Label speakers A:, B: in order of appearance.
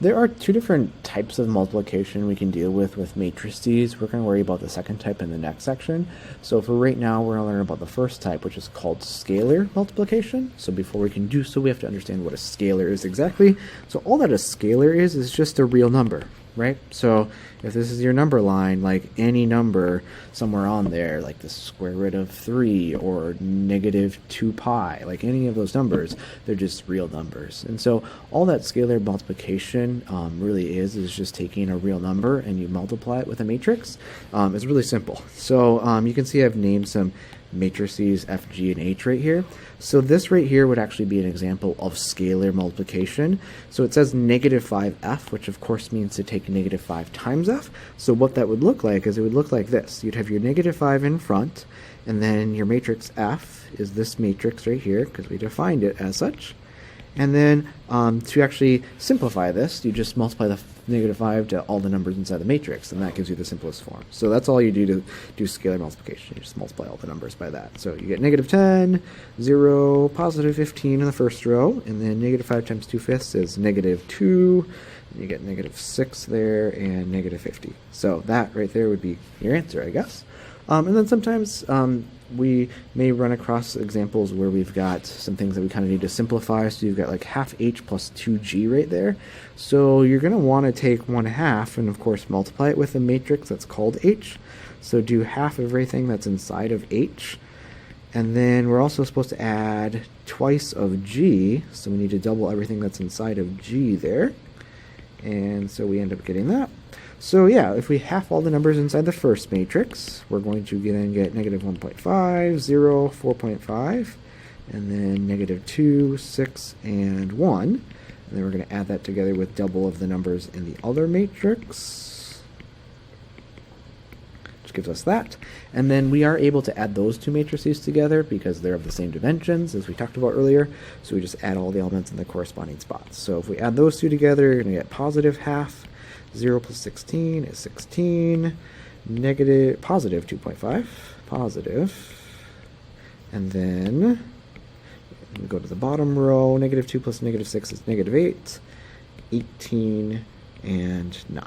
A: There are two different types of multiplication we can deal with matrices. We're going to worry about the second type in the next section. So for right now, we're going to learn about the first type, which is called scalar multiplication. So before we can do so, we have to understand what a scalar is exactly. So all that a scalar is just a real number, right? So if this is your number line, like any number somewhere on there, like the square root of 3 or negative 2 pi, like any of those numbers, they're just real numbers. And so all that scalar multiplication really is just taking a real number and you multiply it with a matrix. It's really simple. So you can see I've named some matrices F, G, and H right here. So this right here would actually be an example of scalar multiplication. So it says negative 5f, which of course means to take negative 5 times f. So what that would look like is it would look like this. You'd have your negative 5 in front, and then your matrix F is this matrix right here, because we defined it as such. And then to actually simplify this, you just multiply the negative 5 to all the numbers inside the matrix, and that gives you the simplest form. So that's all you do to do scalar multiplication. You just multiply all the numbers by that. So you get negative 10, 0, positive 15 in the first row, and then negative 5 times 2/5 is negative 2, and you get negative 6 there, and negative 50. So that right there would be your answer, I guess. And then sometimes we may run across examples where we've got some things that we kind of need to simplify. So you've got like half h plus 2g right there. So you're going to want to take 1/2 and of course multiply it with a matrix that's called h. So do half of everything that's inside of h. And then we're also supposed to add twice of g. So we need to double everything that's inside of g there. And so we end up getting that. So yeah, if we half all the numbers inside the first matrix, we're going to then get negative 1.5, 0, 4.5, and then negative 2, 6, and 1. And then we're going to add that together with double of the numbers in the other matrix, which gives us that. And then we are able to add those two matrices together because they're of the same dimensions as we talked about earlier. So we just add all the elements in the corresponding spots. So if we add those two together, you're going to get positive half. 0 plus 16 is 16, positive 2.5, positive, and then we go to the bottom row, negative 2 plus negative 6 is negative 8, 18, and 9.